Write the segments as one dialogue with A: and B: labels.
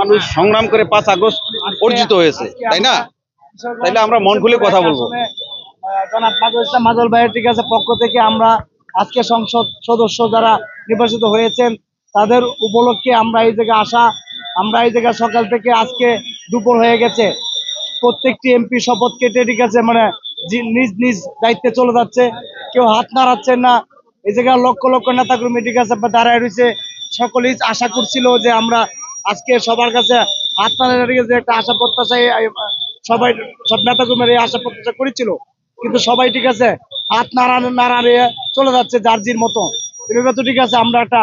A: মানুষ সংগ্রাম করে 5 আগস্ট অর্জিত হয়েছে, তাই না? তাইলে আমরা মন খুলে কথা বলবো।
B: জনাব মাজল ইসলাম মাজল ভাইয়ের ঠিক আছে পক্ষ থেকে আমরা আজকে সংসদ সদস্য যারা নির্বাচিত হয়েছেন তাদের উপলক্ষে আমরা এই জায়গায় আসা। আমরা এই জায়গায় সকাল থেকে আজকে দুপুর হয়ে গেছে, প্রত্যেকটি এমপি শপথ কেটে ঠিক আছে মানে নিজ নিজ দায়িত্বে চলে যাচ্ছে, কেউ হাত নাড়াচ্ছেন না। এই জায়গায় লক্ষ লক্ষ নেতাকর্মী ঠিক আছে দাঁড়ায় রয়েছে, সকলেই আশা করছিল যে আমরা আজকে সবার কাছে হাত নাড়ানোর যে একটা আশা প্রত্যাশায় সবাই সব নেতাকর্মীরা এই আশা প্রত্যাশা করেছিল, কিন্তু সবাই ঠিক আছে হাত নাড়িয়ে চলে যাচ্ছে যার মতো। এভাবে তো ঠিক আছে আমরা একটা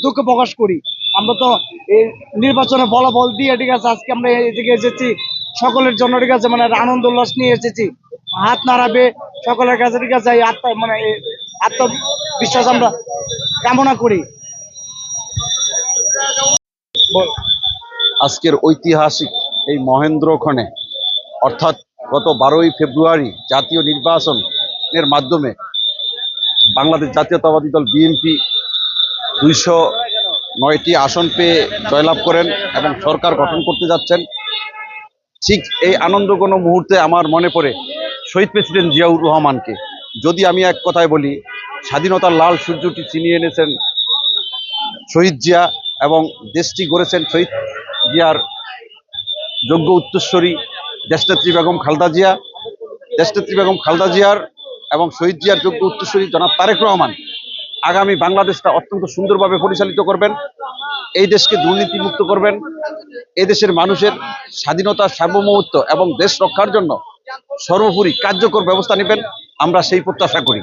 B: দুঃখ প্রকাশ করি। আমরা তো এই নির্বাচনে ফলাফল দিয়ে ঠিক আছে আজকে আমরা এদিকে এসেছি সকলের জন্য ঠিক আছে মানে আনন্দ উল্লাস নিয়ে এসেছি, হাত নাড়াবে সকলের কাছে ঠিক আছে এই আত্মবিশ্বাস আমরা কামনা করি।
A: আজকের ঐতিহাসিক এই মহেন্দ্রক্ষণে অর্থাৎ গত 12ই ফেব্রুয়ারি জাতীয় নির্বাচনের মাধ্যমে বাংলাদেশ জাতীয়তাবাদী দল বিএনপি 209টি আসন পেয়ে জয়লাভ করেন এবং সরকার গঠন করতে যাচ্ছেন। ঠিক এই আনন্দঘন মুহূর্তে আমার মনে পড়ে শহীদ প্রেসিডেন্ট জিয়াউর রহমানকে। যদি আমি এক কথায় বলি, স্বাধীনতার লাল সূর্যটি ছিনিয়ে এনেছেন শহীদ জিয়া এবং দেশটি গড়েছেন শহীদ জিয়ার যোগ্য উত্তরসূরি দেশনেত্রী বেগম খালেদা জিয়া। দেশনেত্রী বেগম খালেদা জিয়ার এবং শহীদ জিয়ার যোগ্য উত্তরসূরি জনাব তারেক রহমান আগামী বাংলাদেশটা অত্যন্ত সুন্দরভাবে পরিচালিত করবেন, এই দেশকে দুর্নীতিমুক্ত করবেন, এই দেশের মানুষের স্বাধীনতা সার্বভৌমত্ব এবং দেশ রক্ষার জন্য সর্বোপরি কার্যকর ব্যবস্থা নেবেন, আমরা সেই প্রত্যাশা করি।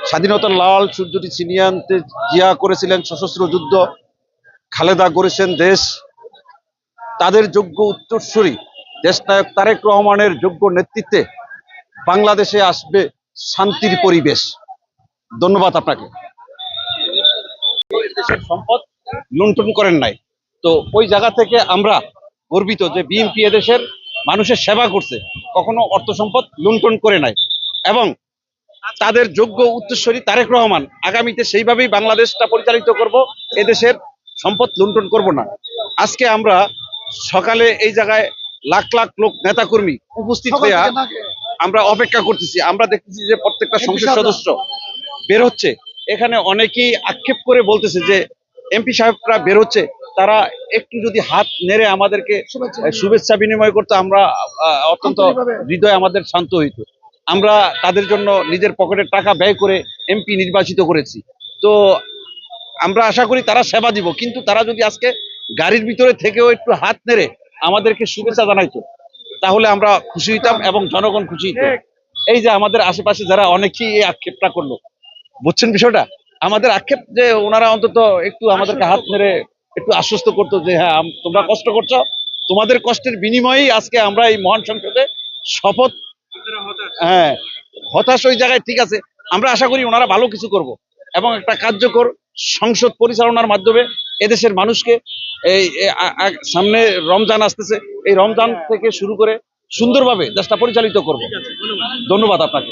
A: স্বাধীনতার লাল সূর্যটি ছিনিয়ে আনতে জিয়া করেছিলেন সশস্ত্র যুদ্ধ, খালেদা করেছেন দেশ। তাদের যোগ্য উত্তরসূরি দেশনায়ক তারেক রহমানের যোগ্য নেতৃত্বে বাংলাদেশে আসবে শান্তির পরিবেশ। ধন্যবাদ আপনাকে। দেশের সম্পদ লুণ্ঠন করেন নাই, তো ওই জায়গা থেকে আমরা গর্বিত যে বিএনপি এদেশের মানুষের সেবা করছে, কখনো অর্থ সম্পদ লুণ্ঠন করে নাই এবং তাদের যোগ্য উত্তরসূরি তারেক রহমান আগামীতে সেইভাবেই বাংলাদেশটা পরিচালিত করব, এদেশের সম্পদ লুণ্ঠন করব না। আজকে আমরা সকালে এই জায়গায় লাখ লাখ লোক নেতাকর্মী উপস্থিত হয়ে আমরা অপেক্ষা করতেছি। আমরা দেখতেছি যে প্রত্যেকটা সংসদ সদস্য বের হচ্ছে। এখানে অনেকেই আক্ষেপ করে বলতেছে যে এমপি সাহেবরা বের হচ্ছে, তারা একটু যদি হাত নেড়ে আমাদেরকে শুভেচ্ছা বিনিময় করতে আমরা অত্যন্ত হৃদয় আমাদের শান্ত হইতো। আমরা তাদের জন্য নিজের পকেটের টাকা ব্যয় করে এমপি নির্বাচিত করেছি, তো আমরা আশা করি তারা সেবা দিব, কিন্তু তারা যদি আজকে গাড়ির ভিতরে থেকেও একটু হাত নেড়ে আমাদেরকে শুভেচ্ছা জানাইতো তাহলে আমরা খুশি হইতাম এবং জনগণ খুশি হইত। এই যে আমাদের আশেপাশে যারা অনেকেই এই আক্ষেপটা করলো, বুঝছেন বিষয়টা, আমাদের আক্ষেপ যে ওনারা অন্তত একটু আমাদেরকে হাত নেড়ে একটু আশ্বস্ত করতো যে হ্যাঁ তোমরা কষ্ট করছো, তোমাদের কষ্টের বিনিময়েই আজকে আমরা এই মহান সংসদে শপথ। হ্যাঁ, হতাশ ওই জায়গায় ঠিক আছে, আমরা আশা করি ওনারা ভালো কিছু করব এবং একটা কার্যকর সংসদ পরিচালনার মাধ্যমে এদেশের মানুষকে এই সামনে রমজান আসতেছে, এই রমজান থেকে শুরু করে সুন্দরভাবে দেশটা পরিচালিত করব। ধন্যবাদ আপনাকে।